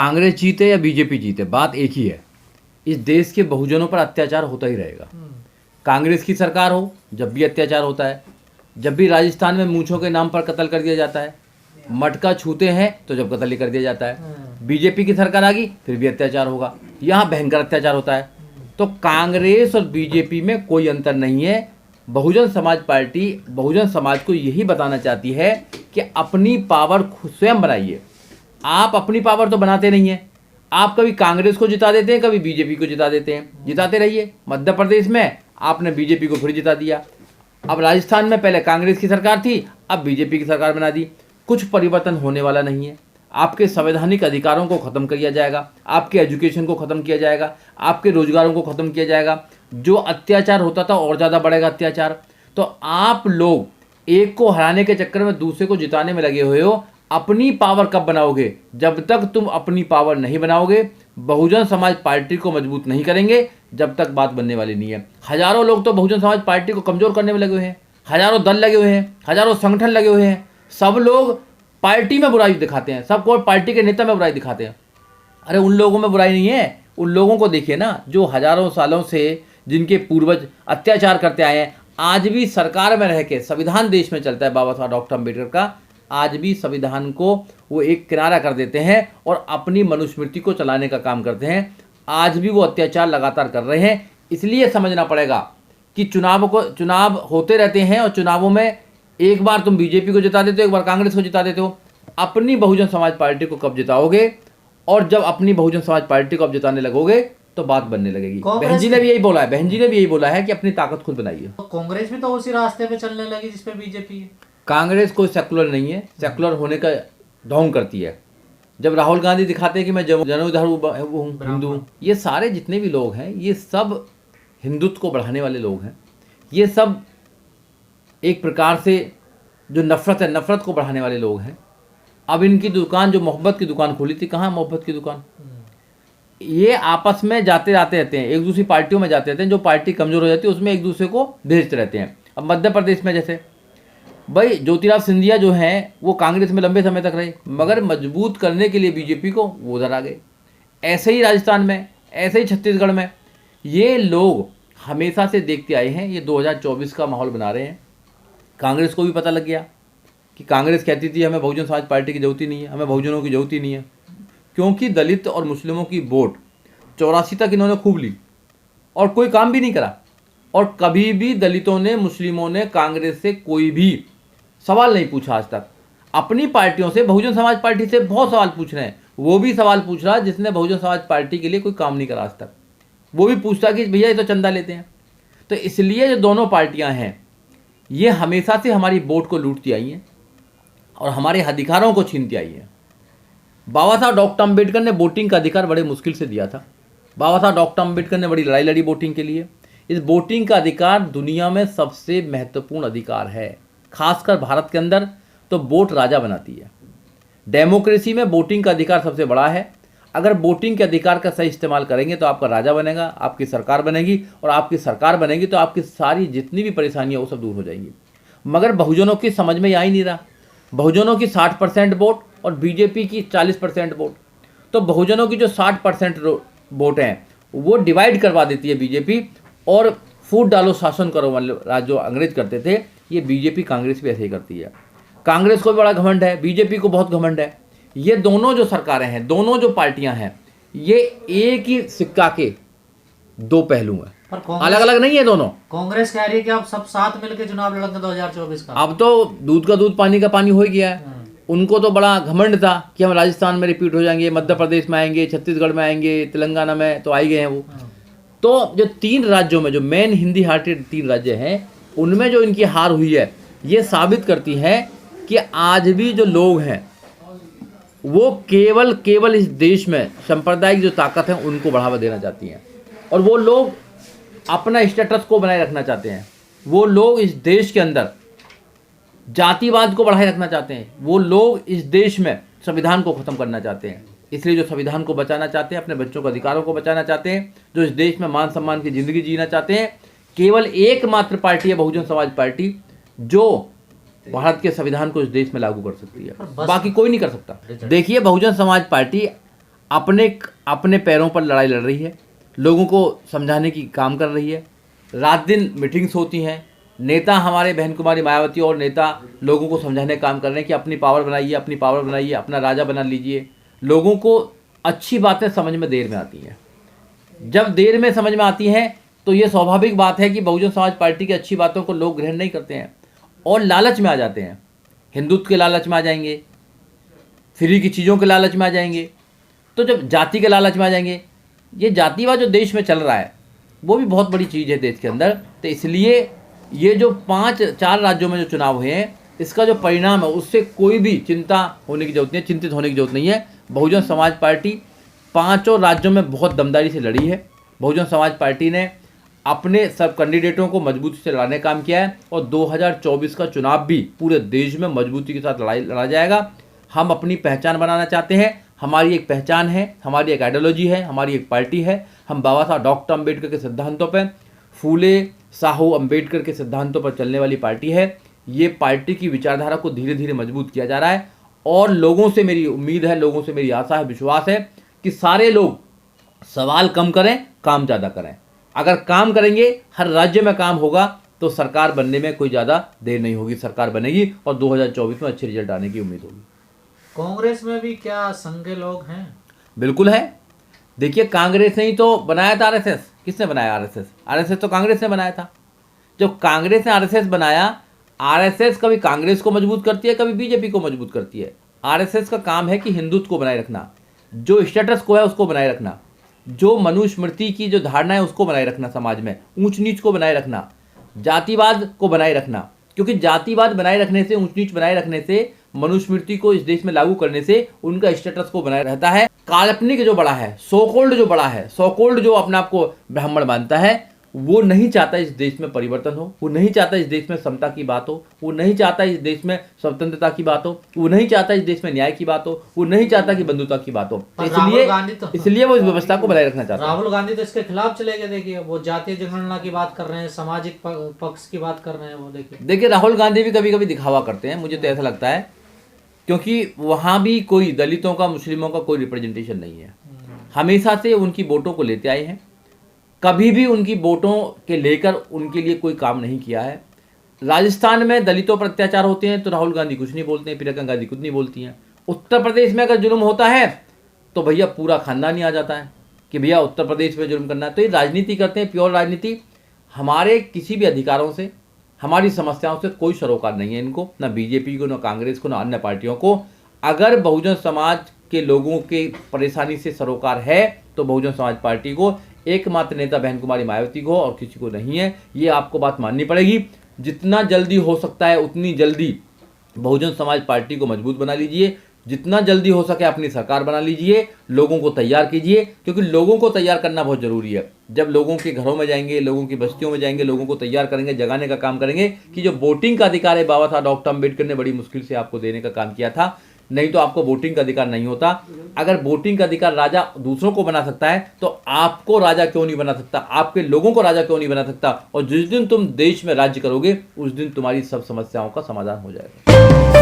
कांग्रेस जीते या बीजेपी जीते, बात एक ही है, इस देश के बहुजनों पर अत्याचार होता ही रहेगा। कांग्रेस की सरकार हो जब भी अत्याचार होता है, जब भी राजस्थान में मूंछों के नाम पर कत्ल कर दिया जाता है, मटका छूते हैं तो जब कत्ल ही कर दिया जाता है। बीजेपी की सरकार आ गई फिर भी अत्याचार होगा, यहाँ भयंकर अत्याचार होता है। तो कांग्रेस और बीजेपी में कोई अंतर नहीं है। बहुजन समाज पार्टी बहुजन समाज को यही बताना चाहती है कि अपनी पावर स्वयं बनाइए। आप अपनी पावर तो बनाते नहीं हैं, आप कभी कांग्रेस को जिता देते हैं, कभी बीजेपी को जिता देते हैं। जिताते रहिए। मध्य प्रदेश में आपने बीजेपी को फिर जिता दिया, अब राजस्थान में पहले कांग्रेस की सरकार थी, अब बीजेपी की सरकार बना दी। कुछ परिवर्तन होने वाला नहीं है। आपके संवैधानिक अधिकारों को खत्म किया जाएगा, आपके एजुकेशन को खत्म किया जाएगा, आपके रोजगारों को खत्म किया जाएगा। जो अत्याचार होता था और ज़्यादा बढ़ेगा अत्याचार। तो आप लोग एक को हराने के चक्कर में दूसरे को जिताने में लगे हुए हो। अपनी पावर कब बनाओगे? जब तक तुम अपनी पावर नहीं बनाओगे, बहुजन समाज पार्टी को मजबूत नहीं करेंगे, जब तक बात बनने वाली नहीं है। हजारों लोग तो बहुजन समाज पार्टी को कमजोर करने में लगे हुए हैं, हजारों दल लगे हुए हैं, हजारों संगठन लगे हुए हैं। सब लोग पार्टी में बुराई दिखाते हैं, सबको पार्टी के नेता में बुराई दिखाते हैं। अरे उन लोगों में बुराई नहीं है, उन लोगों को देखिए ना जो हजारों सालों से जिनके पूर्वज अत्याचार करते आए हैं। आज भी सरकार में रह के, संविधान देश में चलता है बाबा साहब डॉक्टर अम्बेडकर का, आज भी संविधान को वो एक किनारा कर देते हैं और अपनी मनुस्मृति को चलाने का काम करते हैं। आज भी वो अत्याचार लगातार कर रहे हैं। इसलिए समझना पड़ेगा कि चुनाव होते रहते हैं और चुनावों में एक बार तुम बीजेपी को जिता देते हो, एक बार कांग्रेस को जिता देते हो। अपनी बहुजन समाज पार्टी को कब जिताओगे? और जब अपनी बहुजन समाज पार्टी को अब जिताने लगोगे तो बात बनने लगेगी। बहन जी ने भी यही बोला है, बहन जी ने भी यही बोला है कि अपनी ताकत खुद बनाइए। तो कांग्रेस भी तो उसी रास्ते पे चलने लगी जिस पे बीजेपी है। कांग्रेस कोई सेकुलर नहीं है, सेकुलर होने का ढोंग करती है। जब राहुल गांधी दिखाते हैं कि मैं जनेऊधार हूँ, हिंदू हूँ, ये सारे जितने भी लोग हैं ये सब हिंदुत्व को बढ़ाने वाले लोग हैं। ये सब एक प्रकार से जो नफरत है, नफरत को बढ़ाने वाले लोग हैं। अब इनकी दुकान, जो मोहब्बत की दुकान खोली थी, कहाँ मोहब्बत की दुकान? ये आपस में जाते रहते हैं, एक दूसरी पार्टियों में जाते रहते हैं। जो पार्टी कमजोर हो जाती है उसमें एक दूसरे को भेजते रहते हैं। अब मध्य प्रदेश में जैसे भाई ज्योतिराव सिंधिया जो हैं वो कांग्रेस में लंबे समय तक रहे, मगर मजबूत करने के लिए बीजेपी को वो उधर आ गए। ऐसे ही राजस्थान में, ऐसे ही छत्तीसगढ़ में ये लोग हमेशा से देखते आए हैं। ये 2024 का माहौल बना रहे हैं। कांग्रेस को भी पता लग गया कि कांग्रेस कहती थी हमें बहुजन समाज पार्टी की जरूरत ही नहीं है, हमें बहुजनों की जरूरत ही नहीं है, क्योंकि दलित और मुस्लिमों की वोट 84 तक इन्होंने खूब ली और कोई काम भी नहीं करा। और कभी भी दलितों ने, मुस्लिमों ने कांग्रेस से कोई भी सवाल नहीं पूछा आज तक। अपनी पार्टियों से, बहुजन समाज पार्टी से बहुत सवाल पूछ रहे हैं। वो भी सवाल पूछ रहा है जिसने बहुजन समाज पार्टी के लिए कोई काम नहीं करा आज तक। वो भी पूछता कि भैया ये तो चंदा लेते हैं। तो इसलिए जो दोनों पार्टियां हैं ये हमेशा से हमारी वोट को लूटती आई हैं और हमारे अधिकारों को छीनती आई हैं। बाबा साहब डॉक्टर अम्बेडकर ने वोटिंग का अधिकार बड़े मुश्किल से दिया था। बाबा साहब डॉक्टर अम्बेडकर ने बड़ी लड़ाई लड़ी वोटिंग के लिए। इस वोटिंग का अधिकार दुनिया में सबसे महत्वपूर्ण अधिकार है, खासकर भारत के अंदर तो वोट राजा बनाती है। डेमोक्रेसी में वोटिंग का अधिकार सबसे बड़ा है। अगर वोटिंग के अधिकार का सही इस्तेमाल करेंगे तो आपका राजा बनेगा, आपकी सरकार बनेगी, और आपकी सरकार बनेगी तो आपकी सारी जितनी भी परेशानियां वो सब दूर हो जाएंगी। मगर बहुजनों की समझ में आ ही नहीं रहा। बहुजनों की 60% वोट और बीजेपी की 40% वोट। तो बहुजनों की जो 60% वोट हैं वो डिवाइड करवा देती है बीजेपी, और फूट डालो शासन करो वाले राज जो अंग्रेज करते थे, ये बीजेपी कांग्रेस भी ऐसे ही करती है। कांग्रेस को भी बड़ा घमंड है, बीजेपी को बहुत घमंड है। ये दोनों जो सरकारें हैं, दोनों जो पार्टियां हैं, ये एक ही सिक्का के दो पहलू हैं, अलग अलग नहीं है दोनों। कांग्रेस कह रही है कि आप सब साथ मिलकर चुनाव लड़ेंगे 2024 का। अब तो दूध का दूध पानी का पानी हो गया है। उनको तो बड़ा घमंड था कि हम राजस्थान में रिपीट हो जाएंगे, मध्य प्रदेश में आएंगे, छत्तीसगढ़ में आएंगे, तेलंगाना में तो आ ही गए हैं वो। तो जो 3 राज्यों में, जो मेन हिंदी हार्टेड 3 राज्य हैं, उनमें जो इनकी हार हुई है, ये साबित करती है कि आज भी जो लोग हैं वो केवल इस देश में सांप्रदायिक जो ताकत है उनको बढ़ावा देना चाहती हैं, और वो लोग अपना स्टेटस को बनाए रखना चाहते हैं। वो लोग इस देश के अंदर जातिवाद को बढ़ाए रखना चाहते हैं। वो लोग इस देश में संविधान को खत्म करना चाहते हैं। इसलिए जो संविधान को बचाना चाहते हैं, अपने बच्चों के अधिकारों को बचाना चाहते हैं, जो इस देश में मान सम्मान की जिंदगी जीना चाहते हैं, केवल एकमात्र पार्टी है बहुजन समाज पार्टी जो भारत के संविधान को इस देश में लागू कर सकती है। बाकी कोई नहीं कर सकता। देखिए बहुजन समाज पार्टी अपने अपने पैरों पर लड़ाई लड़ रही है, लोगों को समझाने की काम कर रही है, रात दिन मीटिंग्स होती हैं, नेता हमारे बहन कुमारी मायावती और नेता लोगों को समझाने का काम कर रहे हैं कि अपनी पावर बनाइए, अपनी पावर बनाइए, अपना राजा बना लीजिए। लोगों को अच्छी बातें समझ में देर में आती हैं। जब देर में समझ में आती हैं तो ये स्वाभाविक बात है कि बहुजन समाज पार्टी की अच्छी बातों को लोग ग्रहण नहीं करते हैं और लालच में आ जाते हैं। हिंदुत्व के लालच में आ जाएंगे, फ्री की चीज़ों के लालच में आ जाएंगे, तो जब जाति के लालच में आ जाएंगे, ये जातिवाद जो देश में चल रहा है वो भी बहुत बड़ी चीज़ है देश के अंदर। तो इसलिए ये जो 4 राज्यों में जो चुनाव हुए हैं, इसका जो परिणाम है उससे कोई भी चिंता होने की जरूरत नहीं है, चिंतित होने की जरूरत नहीं है। बहुजन समाज पार्टी 5 राज्यों में बहुत दमदारी से लड़ी है। बहुजन समाज पार्टी ने अपने सब कैंडिडेटों को मजबूती से लड़ाने का काम किया है और 2024 का चुनाव भी पूरे देश में मजबूती के साथ लड़ा जाएगा। हम अपनी पहचान बनाना चाहते हैं, हमारी एक पहचान है, हमारी एक आइडियोलॉजी है, हमारी एक पार्टी है। हम बाबा साहब डॉक्टर अम्बेडकर के सिद्धांतों पर, फूले साहू अम्बेडकर के सिद्धांतों पर चलने वाली पार्टी है। ये पार्टी की विचारधारा को धीरे धीरे मजबूत किया जा रहा है और लोगों से मेरी उम्मीद है, लोगों से मेरी आशा है, विश्वास है कि सारे लोग सवाल कम करें, काम ज़्यादा करें। अगर काम करेंगे, हर राज्य में काम होगा, तो सरकार बनने में कोई ज़्यादा देर नहीं होगी, सरकार बनेगी और 2024 में अच्छे रिजल्ट आने की उम्मीद होगी। कांग्रेस में भी क्या संघे लोग हैं? बिल्कुल है। देखिए, कांग्रेस ने ही तो बनाया था आरएसएस। किसने बनाया आरएसएस? आरएसएस तो कांग्रेस ने बनाया था। जब कांग्रेस ने आरएसएस बनाया, आरएसएस कभी कांग्रेस को मजबूत करती है, कभी बीजेपी को मजबूत करती है। आरएसएस का काम है कि हिंदुत्व को बनाए रखना, जो स्टेटस को है उसको बनाए रखना, जो मनुस्मृति की जो धारणा है उसको बनाए रखना, समाज में ऊंच नीच को बनाए रखना, जातिवाद को बनाए रखना। क्योंकि जातिवाद बनाए रखने से, ऊंच नीच बनाए रखने से, मनुस्मृति को इस देश में लागू करने से उनका स्टेटस को बनाए रहता है। काल्पनिक जो बड़ा है, सोकोल्ड जो बड़ा है, सोकोल्ड जो अपने आप को ब्राह्मण मानता है, वो नहीं चाहता इस देश में परिवर्तन हो, वो नहीं चाहता इस देश में समता की बात हो, वो नहीं चाहता इस देश में स्वतंत्रता की बात हो, वो नहीं चाहता इस देश में न्याय की बात हो, वो नहीं चाहता कि बंधुता की बात हो। इसलिए वो इस व्यवस्था को बनाए रखना चाहता है। राहुल गांधी तो इसके खिलाफ चले गए। देखिए, वो जातीय जनगणना की बात कर रहे हैं, सामाजिक पक्ष की बात कर रहे हैं। वो देखिए राहुल गांधी भी कभी कभी दिखावा करते हैं, मुझे तो ऐसा लगता है, क्योंकि वहाँ भी कोई दलितों का, मुस्लिमों का कोई रिप्रेजेंटेशन नहीं है। हमेशा से उनकी वोटों को लेते आए हैं, कभी भी उनकी वोटों के लेकर उनके लिए कोई काम नहीं किया है। राजस्थान में दलितों पर अत्याचार होते हैं तो राहुल गांधी कुछ नहीं बोलते हैं, प्रियंका गांधी कुछ नहीं बोलती हैं। उत्तर प्रदेश में अगर जुल्म होता है तो भैया पूरा खानदान ही आ जाता है कि भैया उत्तर प्रदेश में जुल्म करना है। तो ये राजनीति करते हैं, प्योर राजनीति। हमारे किसी भी अधिकारों से, हमारी समस्याओं से कोई सरोकार नहीं है इनको, ना बीजेपी को, ना कांग्रेस को, ना अन्य पार्टियों को। अगर बहुजन समाज के लोगों के परेशानी से सरोकार है तो बहुजन समाज पार्टी को, एकमात्र नेता बहन कुमारी मायावती को, और किसी को नहीं है। ये आपको बात माननी पड़ेगी। जितना जल्दी हो सकता है उतनी जल्दी बहुजन समाज पार्टी को मजबूत बना लीजिए, जितना जल्दी हो सके अपनी सरकार बना लीजिए, लोगों को तैयार कीजिए, क्योंकि लोगों को तैयार करना बहुत ज़रूरी है। जब लोगों के घरों में जाएंगे, लोगों की बस्तियों में जाएंगे, लोगों को तैयार करेंगे, जगाने का काम करेंगे कि जो वोटिंग का अधिकार है, बाबा साहब डॉक्टर अम्बेडकर ने बड़ी मुश्किल से आपको देने का काम किया था, नहीं तो आपको वोटिंग का अधिकार नहीं होता। अगर वोटिंग का अधिकार राजा दूसरों को बना सकता है तो आपको राजा क्यों नहीं बना सकता, आपके लोगों को राजा क्यों नहीं बना सकता। और जिस दिन तुम देश में राज्य करोगे उस दिन तुम्हारी सब समस्याओं का समाधान हो जाएगा।